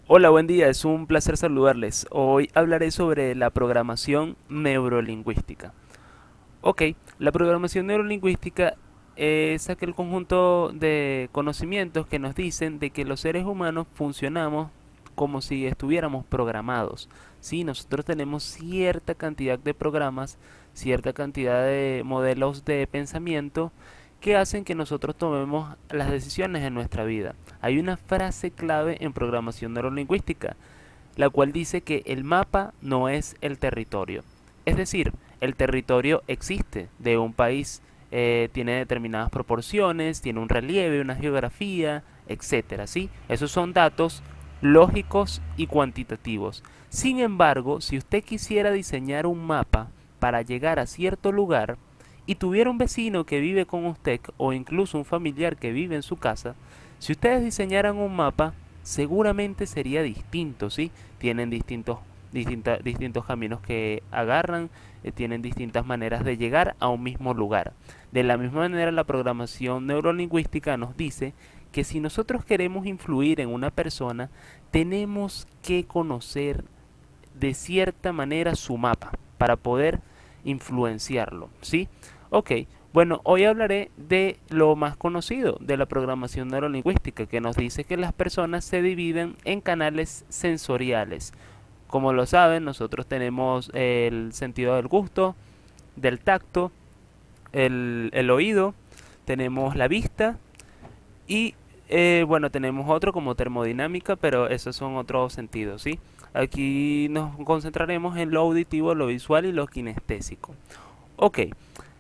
Hola, buen día, es un placer saludarles. Hoy hablaré sobre la programación neurolingüística. Ok, la programación neurolingüística es aquel conjunto de conocimientos que nos dicen de que los seres humanos funcionamos como si estuviéramos programados. Sí, nosotros tenemos cierta cantidad de programas, cierta cantidad de modelos de pensamiento que hacen que nosotros tomemos las decisiones en nuestra vida. Hay una frase clave en programación neurolingüística, la cual dice que el mapa no es el territorio. Es decir, el territorio existe de un país, tiene determinadas proporciones, tiene un relieve, una geografía, etcétera, ¿sí? Esos son datos lógicos y cuantitativos. Sin embargo, si usted quisiera diseñar un mapa para llegar a cierto lugar y tuviera un vecino que vive con usted o incluso un familiar que vive en su casa, si ustedes diseñaran un mapa, seguramente sería distinto, ¿sí? Tienen distintos caminos que agarran, tienen distintas maneras de llegar a un mismo lugar. De la misma manera, la programación neurolingüística nos dice que si nosotros queremos influir en una persona, tenemos que conocer de cierta manera su mapa para poder influenciarlo, ¿sí? Ok, bueno, hoy hablaré de lo más conocido de la programación neurolingüística, que nos dice que las personas se dividen en canales sensoriales. Como lo saben, nosotros tenemos el sentido del gusto, del tacto, el oído, tenemos la vista y bueno, tenemos otro como termodinámica, pero esos son otros sentidos, ¿sí? Aquí nos concentraremos en lo auditivo, lo visual y lo kinestésico. Ok,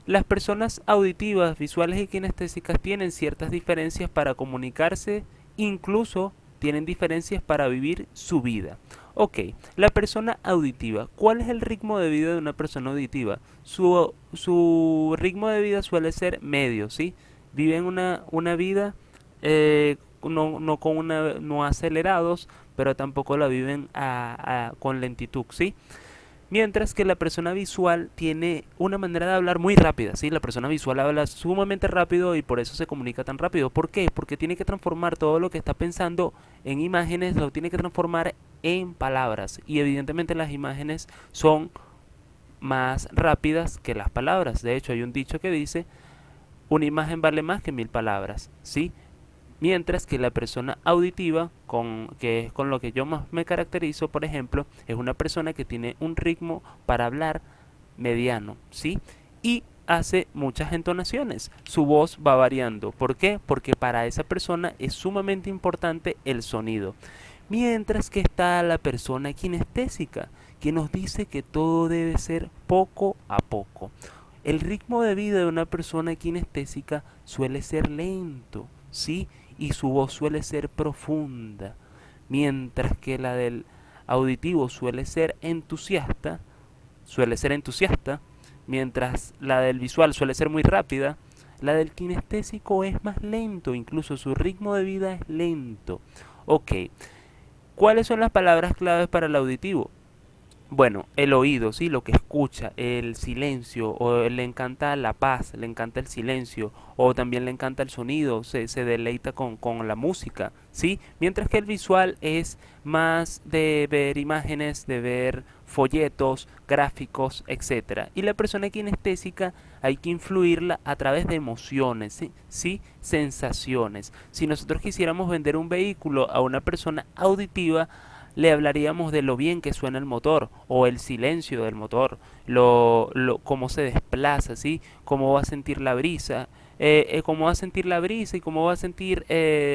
las personas auditivas, visuales y kinestésicas tienen ciertas diferencias para comunicarse, incluso tienen diferencias para vivir su vida. Ok, la persona auditiva. ¿Cuál es el ritmo de vida de una persona auditiva? Su ritmo de vida suele ser medio, ¿sí? Viven una vida no acelerados, pero tampoco la viven con lentitud, ¿sí? Mientras que la persona visual tiene una manera de hablar muy rápida, ¿sí? La persona visual habla sumamente rápido y por eso se comunica tan rápido. ¿Por qué? Porque tiene que transformar todo lo que está pensando en imágenes, lo tiene que transformar en palabras. Y evidentemente las imágenes son más rápidas que las palabras. De hecho, hay un dicho que dice, una imagen vale más que 1000 palabras, ¿sí? Mientras que la persona auditiva, que es con lo que yo más me caracterizo, por ejemplo, es una persona que tiene un ritmo para hablar mediano, ¿sí? Y hace muchas entonaciones. Su voz va variando. ¿Por qué? Porque para esa persona es sumamente importante el sonido. Mientras que está la persona kinestésica, que nos dice que todo debe ser poco a poco. El ritmo de vida de una persona kinestésica suele ser lento, ¿sí? Y su voz suele ser profunda, mientras que la del auditivo suele ser entusiasta, mientras la del visual suele ser muy rápida, la del kinestésico es más lento, incluso su ritmo de vida es lento. Ok, ¿cuáles son las palabras claves para el auditivo? Bueno, el oído, sí, lo que escucha, el silencio, o le encanta la paz, le encanta el silencio, o también le encanta el sonido, se deleita con la música, sí, mientras que el visual es más de ver imágenes, de ver folletos, gráficos, etcétera. Y la persona kinestésica hay que influirla a través de emociones, sí, sí, sensaciones. Si nosotros quisiéramos vender un vehículo a una persona auditiva, le hablaríamos de lo bien que suena el motor o el silencio del motor, cómo se desplaza, ¿sí? Cómo va a sentir la brisa, cómo va a sentir la brisa y cómo va a sentir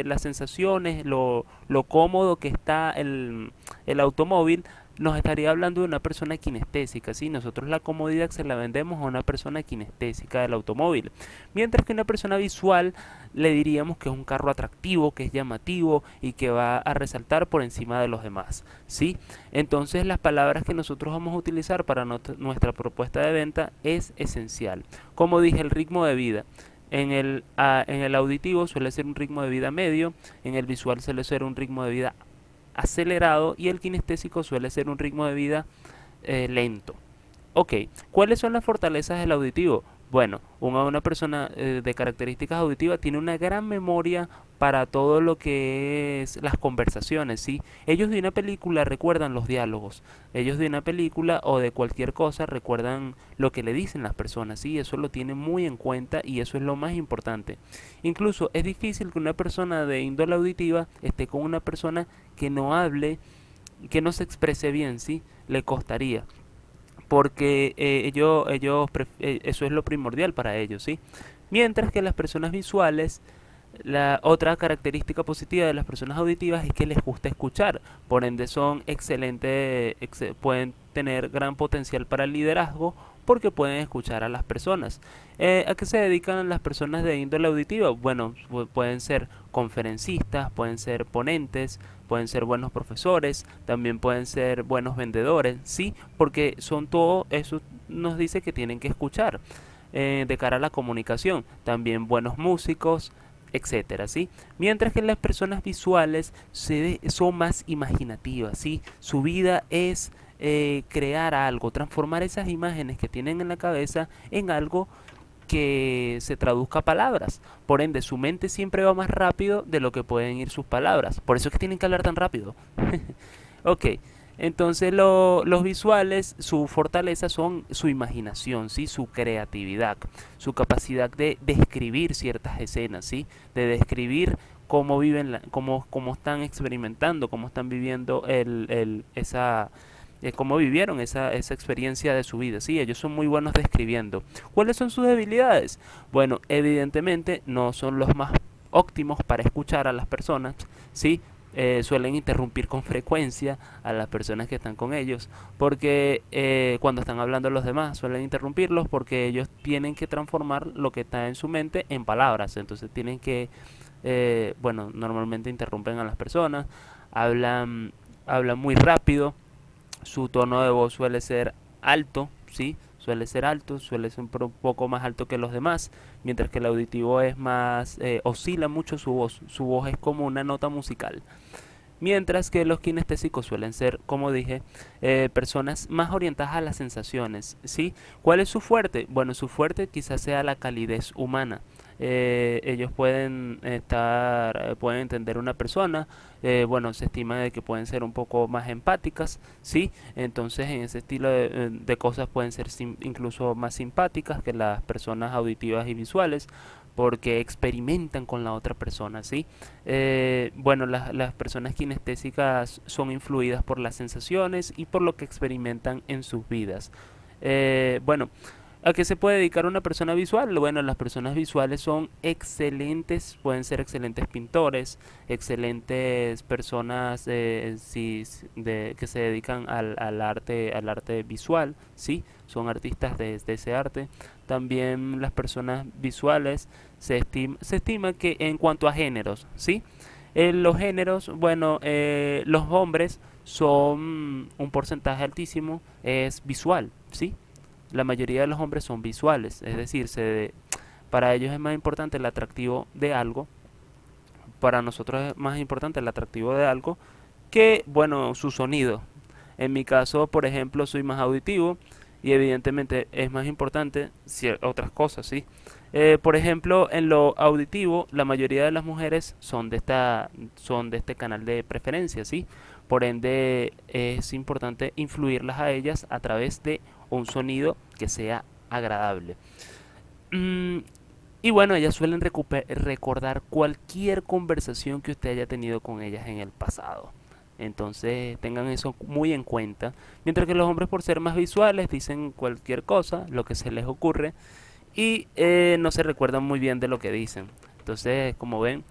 las sensaciones, lo cómodo que está el automóvil. Nos estaría hablando de una persona kinestésica, ¿sí? Nosotros la comodidad se la vendemos a una persona kinestésica del automóvil. Mientras que una persona visual le diríamos que es un carro atractivo, que es llamativo y que va a resaltar por encima de los demás, ¿sí? Entonces las palabras que nosotros vamos a utilizar para nuestra propuesta de venta es esencial. Como dije, el ritmo de vida. En el auditivo suele ser un ritmo de vida medio, en el visual suele ser un ritmo de vida acelerado y el kinestésico suele ser un ritmo de vida lento. Ok, ¿cuáles son las fortalezas del auditivo? Bueno, una persona de características auditivas tiene una gran memoria para todo lo que es las conversaciones, ¿sí? Ellos de una película recuerdan los diálogos, ellos de una película o de cualquier cosa recuerdan lo que le dicen las personas, ¿sí? Eso lo tienen muy en cuenta y eso es lo más importante. Incluso es difícil que una persona de índole auditiva esté con una persona que no hable, que no se exprese bien, ¿sí? Le costaría porque eso es lo primordial para ellos, ¿sí? Mientras que las personas visuales, la otra característica positiva de las personas auditivas es que les gusta escuchar, por ende son excelentes, pueden tener gran potencial para el liderazgo porque pueden escuchar a las personas. ¿A qué se dedican las personas de índole auditiva? Bueno, pueden ser conferencistas, pueden ser ponentes, pueden ser buenos profesores, también pueden ser buenos vendedores, sí, porque son todo eso nos dice que tienen que escuchar de cara a la comunicación, también buenos músicos, etcétera, ¿sí? Mientras que las personas visuales son más imaginativas, ¿sí? Su vida es crear algo, transformar esas imágenes que tienen en la cabeza en algo que se traduzca a palabras. Por ende, su mente siempre va más rápido de lo que pueden ir sus palabras. Por eso es que tienen que hablar tan rápido. Ok, entonces los visuales, su fortaleza son su imaginación, ¿sí? Su creatividad, su capacidad de describir ciertas escenas, ¿sí? De describir cómo viven, cómo están experimentando, cómo están viviendo cómo vivieron esa experiencia de su vida. Sí, ellos son muy buenos describiendo. ¿Cuáles son sus debilidades? Bueno, evidentemente no son los más óptimos para escuchar a las personas, ¿sí? Suelen interrumpir con frecuencia a las personas que están con ellos, porque cuando están hablando los demás suelen interrumpirlos porque ellos tienen que transformar lo que está en su mente en palabras, entonces tienen que, bueno, normalmente interrumpen a las personas, hablan muy rápido, su tono de voz suele ser alto, ¿sí? Suele ser alto, suele ser un poco más alto que los demás, mientras que el auditivo es más, oscila mucho su voz es como una nota musical. Mientras que los kinestésicos suelen ser, como dije, personas más orientadas a las sensaciones, ¿sí? ¿Cuál es su fuerte? Bueno, su fuerte quizás sea la calidez humana. Ellos pueden entender una persona, bueno, se estima de que pueden ser un poco más empáticas, ¿sí? Entonces en ese estilo de cosas pueden ser incluso más simpáticas que las personas auditivas y visuales porque experimentan con la otra persona, ¿sí? Bueno, las personas kinestésicas son influidas por las sensaciones y por lo que experimentan en sus vidas. Bueno, ¿a qué se puede dedicar una persona visual? Bueno, las personas visuales son excelentes, pueden ser excelentes pintores, excelentes personas que se dedican al arte visual, ¿sí? Son artistas de ese arte. También las personas visuales se estima que en cuanto a géneros, ¿sí? Los géneros, bueno, los hombres son un porcentaje altísimo, es visual, ¿sí? La mayoría de los hombres son visuales, es decir, para ellos es más importante el atractivo de algo, para nosotros es más importante el atractivo de algo que, bueno, su sonido. En mi caso, por ejemplo, soy más auditivo y evidentemente es más importante otras cosas, ¿sí? Por ejemplo, en lo auditivo, la mayoría de las mujeres son de este canal de preferencia, ¿sí? Por ende, es importante influirlas a ellas a través de un sonido que sea agradable. Mm, y bueno, ellas suelen recordar cualquier conversación que usted haya tenido con ellas en el pasado. Entonces tengan eso muy en cuenta. Mientras que los hombres por ser más visuales dicen cualquier cosa, lo que se les ocurre, y no se recuerdan muy bien de lo que dicen. Entonces, como ven,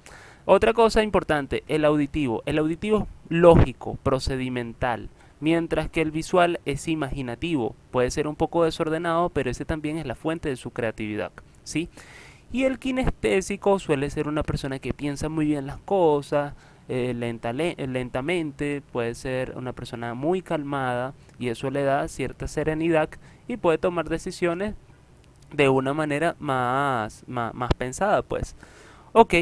otra cosa importante, el auditivo. El auditivo es lógico, procedimental, mientras que el visual es imaginativo. Puede ser un poco desordenado, pero ese también es la fuente de su creatividad, ¿sí? Y el kinestésico suele ser una persona que piensa muy bien las cosas, lentamente, puede ser una persona muy calmada y eso le da cierta serenidad y puede tomar decisiones de una manera más pensada, pues. Ok,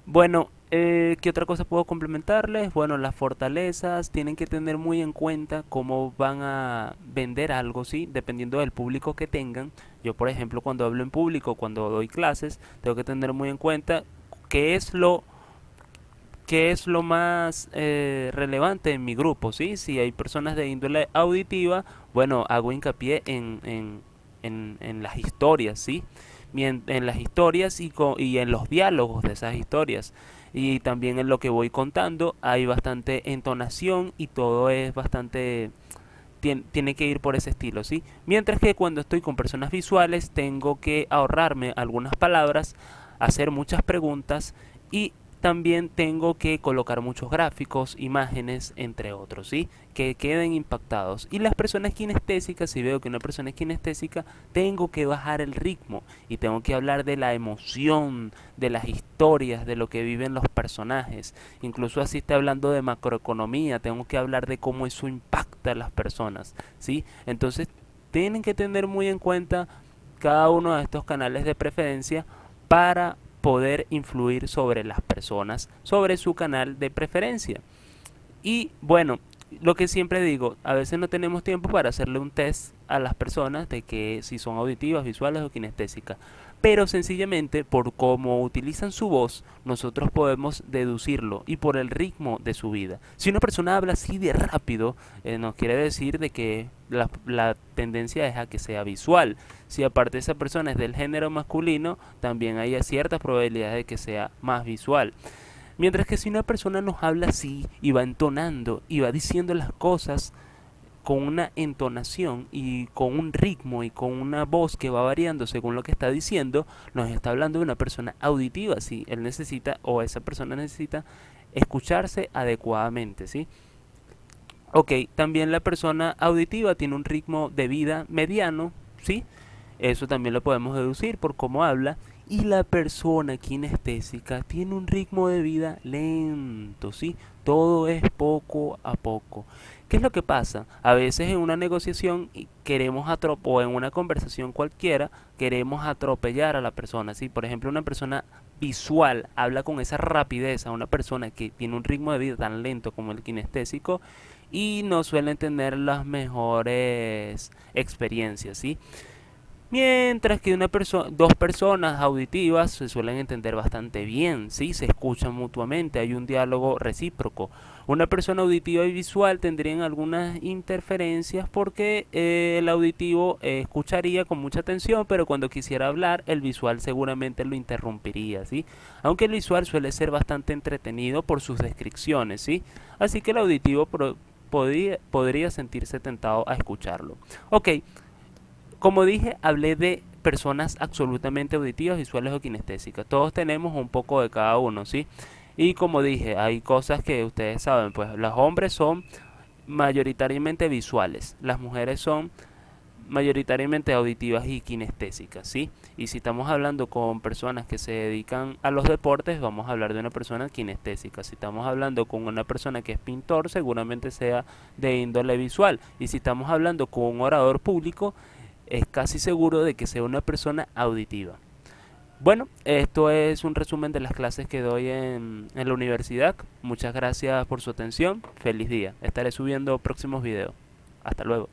bueno, ¿Qué otra cosa puedo complementarles? Bueno, las fortalezas tienen que tener muy en cuenta cómo van a vender algo, ¿sí? Dependiendo del público que tengan. Yo, por ejemplo, cuando hablo en público, cuando doy clases, tengo que tener muy en cuenta qué es lo más relevante en mi grupo, ¿sí? Si hay personas de índole auditiva, bueno, hago hincapié en las historias, ¿sí? En las historias y en los diálogos de esas historias. Y también en lo que voy contando hay bastante entonación y todo es bastante tiene que ir por ese estilo, ¿sí? Mientras que cuando estoy con personas visuales tengo que ahorrarme algunas palabras, hacer muchas preguntas y también tengo que colocar muchos gráficos, imágenes, entre otros, ¿sí? Que queden impactados. Y las personas kinestésicas, si veo que una persona es kinestésica, tengo que bajar el ritmo y tengo que hablar de la emoción, de las historias, de lo que viven los personajes. Incluso así esté hablando de macroeconomía, tengo que hablar de cómo eso impacta a las personas, ¿sí? Entonces, tienen que tener muy en cuenta cada uno de estos canales de preferencia para poder influir sobre las personas, sobre su canal de preferencia. Y bueno, lo que siempre digo, a veces no tenemos tiempo para hacerle un test a las personas de que si son auditivas, visuales o kinestésicas. Pero sencillamente por cómo utilizan su voz, nosotros podemos deducirlo y por el ritmo de su vida. Si una persona habla así de rápido, nos quiere decir de que la tendencia es a que sea visual. Si aparte esa persona es del género masculino, también hay ciertas probabilidades de que sea más visual. Mientras que si una persona nos habla así y va entonando y va diciendo las cosas con una entonación y con un ritmo y con una voz que va variando según lo que está diciendo, nos está hablando de una persona auditiva, si él necesita o esa persona necesita escucharse adecuadamente, ¿sí? Ok, también la persona auditiva tiene un ritmo de vida mediano, ¿sí? Eso también lo podemos deducir por cómo habla. Y la persona kinestésica tiene un ritmo de vida lento, ¿sí? Todo es poco a poco. ¿Qué es lo que pasa? A veces en una negociación queremos o en una conversación cualquiera queremos atropellar a la persona, ¿sí? Por ejemplo, una persona visual habla con esa rapidez a una persona que tiene un ritmo de vida tan lento como el kinestésico y no suelen tener las mejores experiencias, ¿sí? Mientras que dos personas auditivas se suelen entender bastante bien, ¿sí? Se escuchan mutuamente, hay un diálogo recíproco. Una persona auditiva y visual tendrían algunas interferencias porque el auditivo escucharía con mucha atención, pero cuando quisiera hablar, el visual seguramente lo interrumpiría, ¿sí? Aunque el visual suele ser bastante entretenido por sus descripciones, ¿sí? Así que el auditivo podría sentirse tentado a escucharlo. Ok, como dije, hablé de personas absolutamente auditivas, visuales o kinestésicas. Todos tenemos un poco de cada uno, ¿sí? Y como dije, hay cosas que ustedes saben, pues los hombres son mayoritariamente visuales, las mujeres son mayoritariamente auditivas y kinestésicas, ¿sí? Y si estamos hablando con personas que se dedican a los deportes, vamos a hablar de una persona kinestésica. Si estamos hablando con una persona que es pintor, seguramente sea de índole visual. Y si estamos hablando con un orador público, es casi seguro de que sea una persona auditiva. Bueno, esto es un resumen de las clases que doy en la universidad. Muchas gracias por su atención. Feliz día. Estaré subiendo próximos videos. Hasta luego.